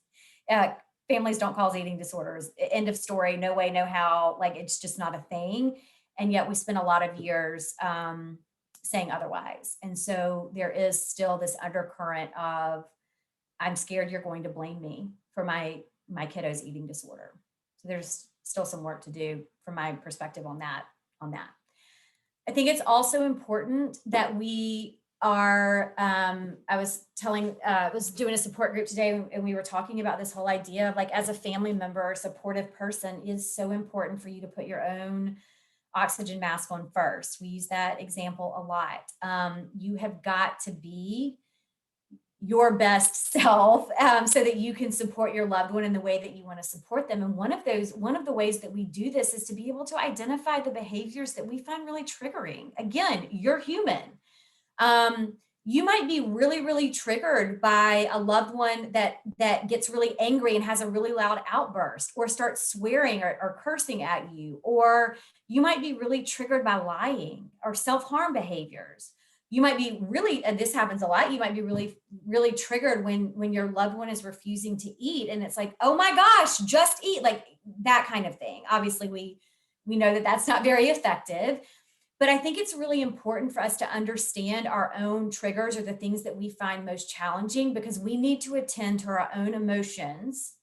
Families don't cause eating disorders. End of story. No way, no how. Like, it's just not a thing. And yet we spend a lot of years saying otherwise. And so there is still this undercurrent of, I'm scared you're going to blame me for my kiddo's eating disorder. So there's still some work to do from my perspective on that. I think it's also important that we are, I was doing a support group today, and we were talking about this whole idea of, like, as a family member or supportive person, it is so important for you to put your own oxygen mask on first. We use that example a lot. You have got to be your best self so that you can support your loved one in the way that you want to support them. And one of the ways that we do this is to be able to identify the behaviors that we find really triggering. Again, you're human. You might be really, really triggered by a loved one that gets really angry and has a really loud outburst, or starts swearing or cursing at you. Or you might be really triggered by lying or self-harm behaviors. You might be really, and this happens a lot, you might be really, really triggered when your loved one is refusing to eat. And it's like, oh my gosh, just eat, like that kind of thing. Obviously, we know that that's not very effective. But I think it's really important for us to understand our own triggers, or the things that we find most challenging, because we need to attend to our own emotions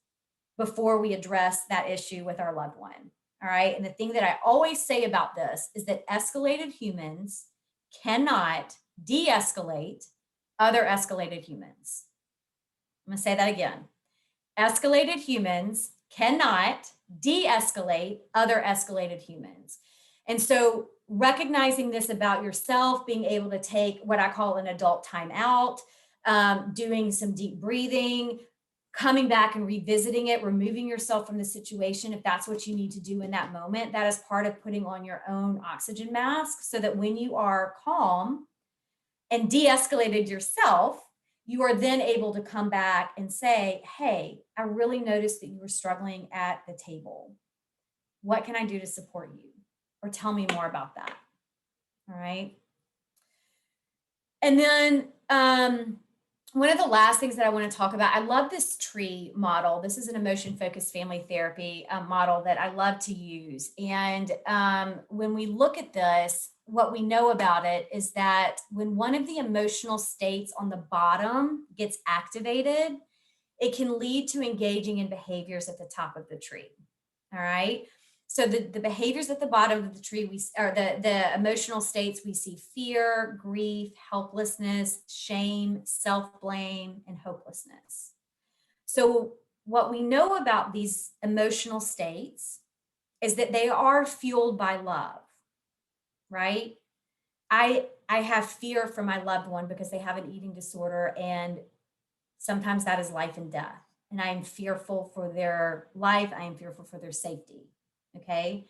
before we address that issue with our loved one. All right. And the thing that I always say about this is that escalated humans cannot de-escalate other escalated humans. I'm going to say that again. Escalated humans cannot de-escalate other escalated humans. And so recognizing this about yourself, being able to take what I call an adult timeout, doing some deep breathing, coming back and revisiting it, removing yourself from the situation if that's what you need to do in that moment. That is part of putting on your own oxygen mask, so that when you are calm and de-escalated yourself, you are then able to come back and say, hey, I really noticed that you were struggling at the table. What can I do to support you? Or tell me more about that. All right. And then one of the last things that I want to talk about, I love this tree model. This is an emotion-focused family therapy model that I love to use. And when we look at this, what we know about it is that when one of the emotional states on the bottom gets activated, it can lead to engaging in behaviors at the top of the tree. All right. So the behaviors at the bottom of the tree, the emotional states, we see fear, grief, helplessness, shame, self-blame, and hopelessness. So what we know about these emotional states is that they are fueled by love, right? I have fear for my loved one because they have an eating disorder, and sometimes that is life and death. And I am fearful for their life. I am fearful for their safety. Okay.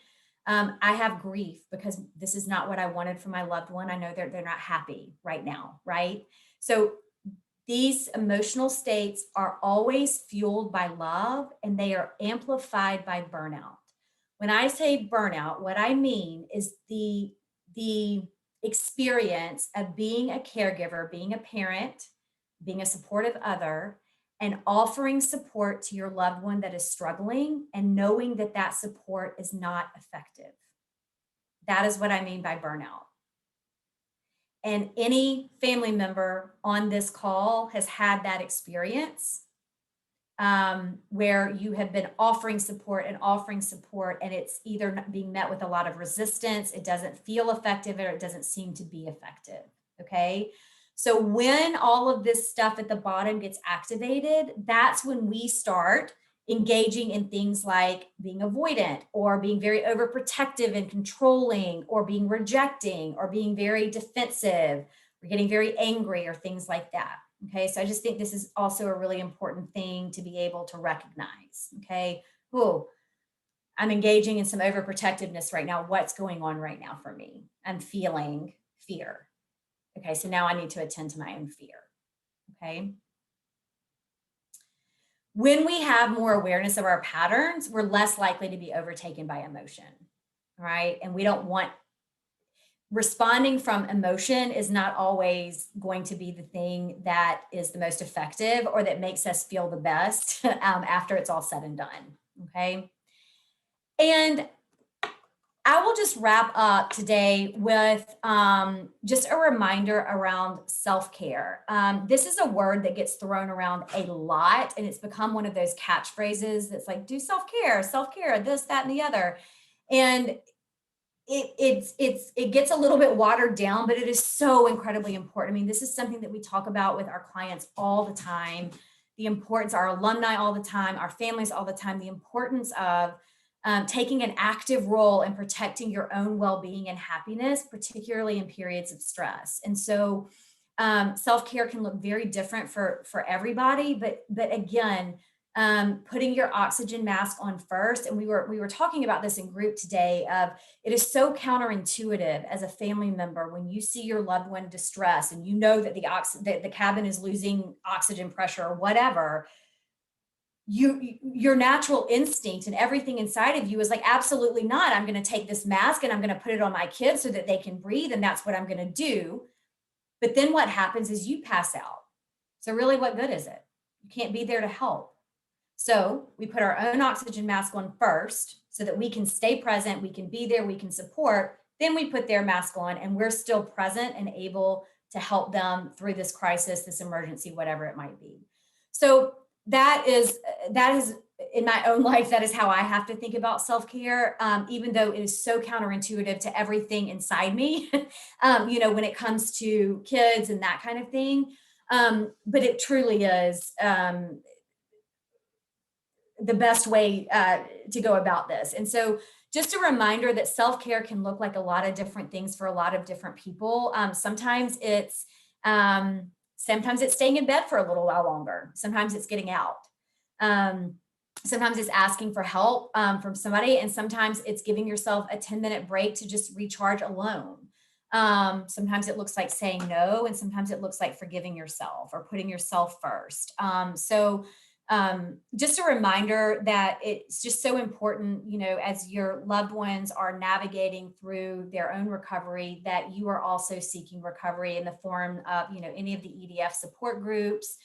I have grief because this is not what I wanted for my loved one. I know they're not happy right now. Right. So these emotional states are always fueled by love, and they are amplified by burnout. When I say burnout, what I mean is the experience of being a caregiver, being a parent, being a supportive other, and offering support to your loved one that is struggling and knowing that that support is not effective. That is what I mean by burnout. And any family member on this call has had that experience, where you have been offering support, and it's either being met with a lot of resistance, it doesn't feel effective, or it doesn't seem to be effective. Okay. So when all of this stuff at the bottom gets activated, that's when we start engaging in things like being avoidant, or being very overprotective and controlling, or being rejecting, or being very defensive, or getting very angry, or things like that. Okay, so I just think this is also a really important thing to be able to recognize. Okay, oh, I'm engaging in some overprotectiveness right now. What's going on right now for me? I'm feeling fear. Okay, so now I need to attend to my own fear. Okay. When we have more awareness of our patterns, we're less likely to be overtaken by emotion, right? And we don't want, responding from emotion is not always going to be the thing that is the most effective or that makes us feel the best after it's all said and done. Okay. And I will just wrap up today with just a reminder around self-care. This is a word that gets thrown around a lot, and it's become one of those catchphrases that's like, do self-care, this, that, and the other. And it gets a little bit watered down, but it is so incredibly important. I mean, this is something that we talk about with our clients all the time. The importance, our alumni all the time, our families all the time, the importance of taking an active role in protecting your own well-being and happiness, particularly in periods of stress. And so self-care can look very different for everybody, but again, putting your oxygen mask on first. And we were talking about this in group today of, it is so counterintuitive as a family member when you see your loved one distressed and you know that the cabin is losing oxygen pressure or whatever. Your natural instinct and everything inside of you is like, absolutely not. I'm going to take this mask and I'm going to put it on my kids so that they can breathe. And that's what I'm going to do. But then what happens is you pass out. So really, what good is it? You can't be there to help. So we put our own oxygen mask on first so that we can stay present, we can be there, we can support. Then we put their mask on and we're still present and able to help them through this crisis, this emergency, whatever it might be. So that is in my own life, that is how I have to think about self-care, even though it is so counterintuitive to everything inside me, when it comes to kids and that kind of thing. But it truly is the best way to go about this. And so just a reminder that self-care can look like a lot of different things for a lot of different people. Sometimes it's staying in bed for a little while longer. Sometimes it's getting out. Sometimes it's asking for help from somebody. And sometimes it's giving yourself a 10-minute break to just recharge alone. Sometimes it looks like saying no, and sometimes it looks like forgiving yourself or putting yourself first. Just a reminder that it's just so important, as your loved ones are navigating through their own recovery, that you are also seeking recovery in the form of, any of the EDF support groups,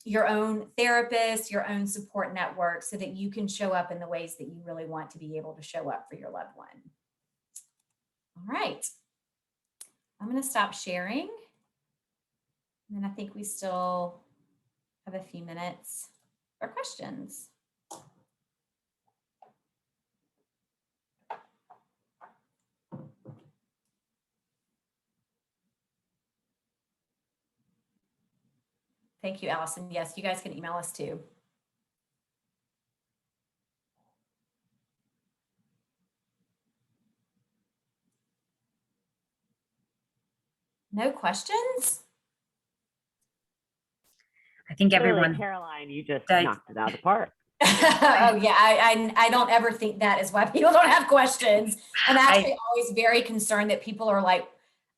your own therapist, your own support network, so that you can show up in the ways that you really want to be able to show up for your loved one. All right. I'm going to stop sharing. And then I think we still have a few minutes for questions. Thank you, Allison. Yes, you guys can email us too. No questions? I think Clearly, everyone, Caroline, you just I- knocked it out of the park. Oh yeah, I don't ever think that is why people don't have questions. I'm actually always very concerned that people are like,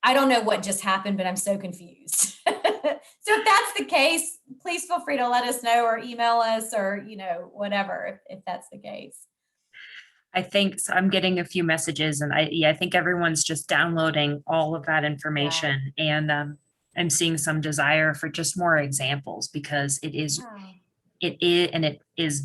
I don't know what just happened, but I'm so confused. So if that's the case, please feel free to let us know or email us or, whatever, if that's the case. I think so. I'm getting a few messages, and I think everyone's just downloading all of that information, and I'm seeing some desire for just more examples, because it is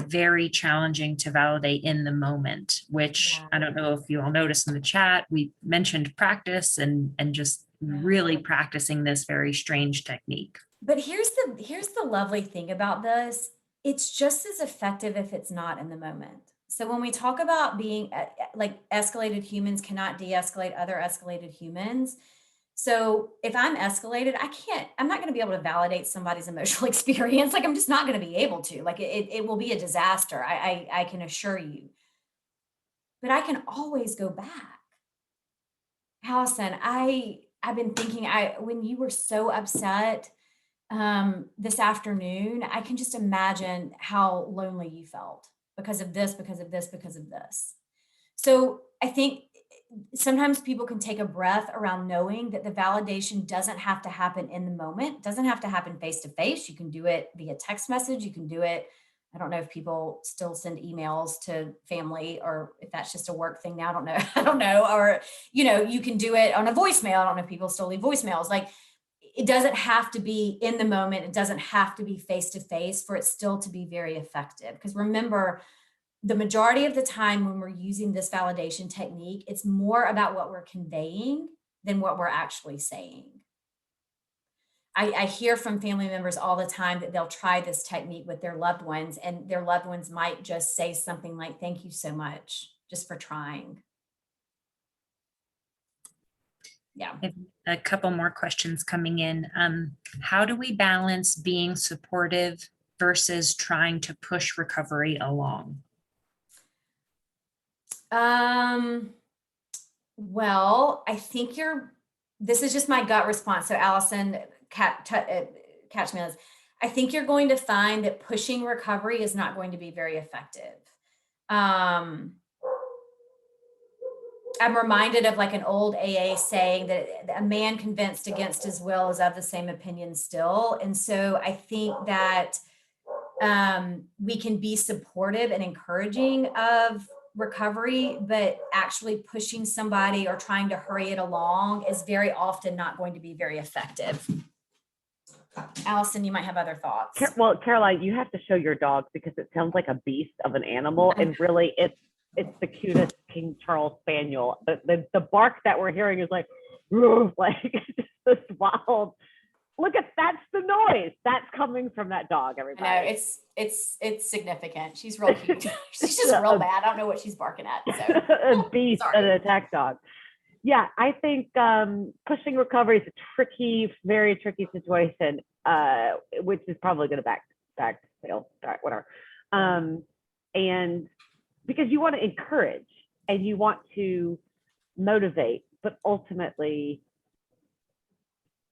very challenging to validate in the moment, which Yeah. I don't know if you all noticed in the chat, we mentioned practice and just really practicing this very strange technique. But here's the lovely thing about this. It's just as effective if it's not in the moment. So when we talk about being like escalated humans cannot de-escalate other escalated humans. So if I'm escalated, I'm not going to be able to validate somebody's emotional experience. Like I'm just not going to be able to. Like it will be a disaster. I can assure you. But I can always go back. Allison, I've been thinking when you were so upset this afternoon, I can just imagine how lonely you felt because of this, because of this, because of this. So I think sometimes people can take a breath around knowing that the validation doesn't have to happen in the moment, it doesn't have to happen face to face. You can do it via text message. You can do it. I don't know if people still send emails to family or if that's just a work thing now. I don't know. I don't know. Or, you can do it on a voicemail. I don't know if people still leave voicemails. Like, it doesn't have to be in the moment. It doesn't have to be face to face for it still to be very effective. Because remember, the majority of the time when we're using this validation technique, it's more about what we're conveying than what we're actually saying. I hear from family members all the time that they'll try this technique with their loved ones, and their loved ones might just say something like, "Thank you so much just for trying." Yeah. A couple more questions coming in. How do we balance being supportive versus trying to push recovery along? Well, I think this is just my gut response. So Allison, catch me on this. I think you're going to find that pushing recovery is not going to be very effective. I'm reminded of like an old AA saying that a man convinced against his will is of the same opinion still. And so I think that we can be supportive and encouraging of recovery, but actually pushing somebody or trying to hurry it along is very often not going to be very effective. Allison, you might have other thoughts. Well, Caroline, you have to show your dog because it sounds like a beast of an animal, and really, it's the cutest King Charles Spaniel. The bark that we're hearing is like just this wild. Look that's the noise that's coming from that dog. Everybody, I know it's significant. She's real cute. She's just real bad. I don't know what she's barking at. So a beast, an attack dog. Yeah, I think pushing recovery is a tricky, very tricky situation, which is probably going to back fail. All right, whatever. And because you want to encourage and you want to motivate, but ultimately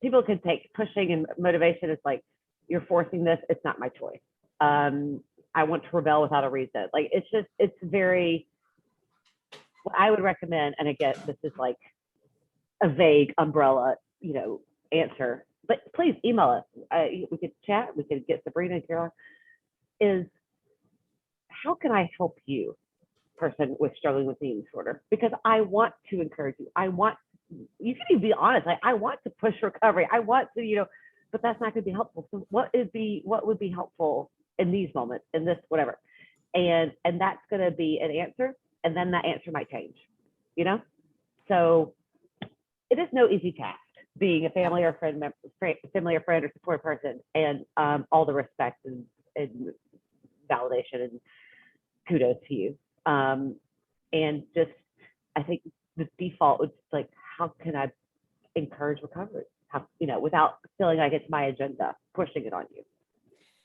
people can take pushing and motivation as like, you're forcing this, it's not my choice. I want to rebel without a reason. Like, it's very, what I would recommend, and again, this is like a vague umbrella, answer, but please email us. We could chat, we could get Sabrina and Carol, is how can I help you, person with struggling with eating disorder? Because I want to encourage you. You can even be honest. I want to push recovery. I want to, but that's not going to be helpful. So what would be helpful in these moments, in this, whatever. And that's going to be an answer. And then that answer might change, So it is no easy task being a family or friend member, family or friend or support person, and all the respect and validation and kudos to you. And just, I think the default was like, how can I encourage recovery? How, without feeling like it's my agenda, pushing it on you.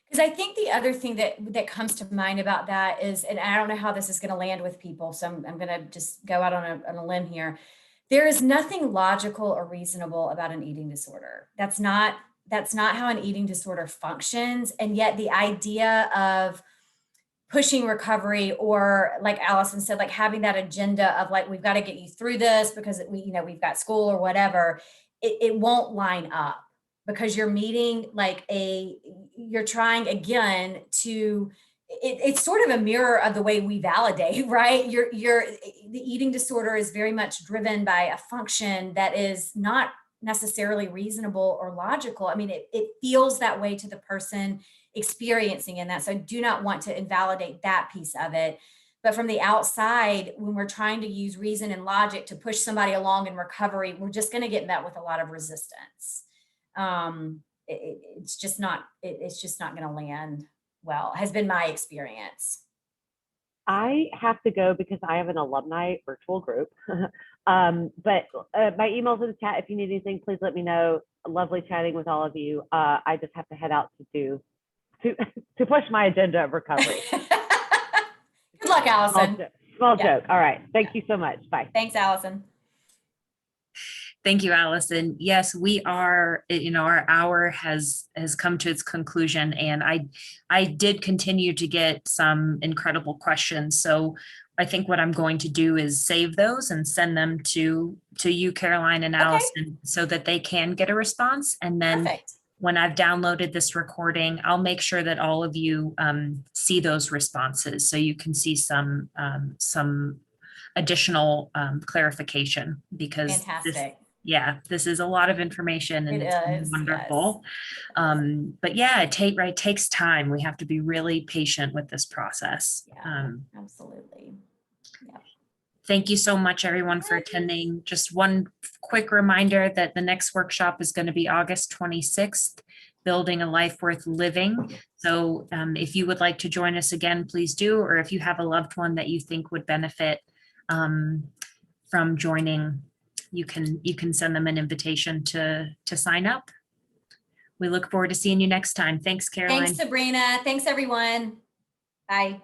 Because I think the other thing that comes to mind about that is, and I don't know how this is going to land with people, so I'm going to just go out on a limb here. there is nothing logical or reasonable about an eating disorder. That's not how an eating disorder functions. And yet the idea of pushing recovery, or like Allison said, like having that agenda of like, we've got to get you through this because we've got school or whatever, it won't line up, because you're meeting you're trying again to, it's sort of a mirror of the way we validate, right? The eating disorder is very much driven by a function that is not necessarily reasonable or logical. I mean, it feels that way to the person experiencing in that. So I do not want to invalidate that piece of it. But from the outside, when we're trying to use reason and logic to push somebody along in recovery, we're just going to get met with a lot of resistance. It's just not going to land well, has been my experience. I have to go because I have an alumni virtual group. But my email's in the chat. If you need anything, please let me know. Lovely chatting with all of you. I just have to head out to push my agenda of recovery. Good luck, Allison. Small joke. All right. Thank you so much. Bye. Thanks, Allison. Thank you, Allison. Yes, we are, our hour has come to its conclusion, and I did continue to get some incredible questions. So I think what I'm going to do is save those and send them to you, Caroline and Allison, so that they can get a response. And then when I've downloaded this recording, I'll make sure that all of you see those responses, so you can see some additional clarification, because this is a lot of information, and it's wonderful. Yes. But yeah, it takes time. We have to be really patient with this process. Yeah, absolutely. Yeah. Thank you so much, everyone, for attending. Just one quick reminder that the next workshop is going to be August 26th, Building a Life Worth Living. So if you would like to join us again, please do. Or if you have a loved one that you think would benefit from joining, you can send them an invitation to sign up. We look forward to seeing you next time. Thanks, Caroline. Thanks, Sabrina. Thanks, everyone. Bye.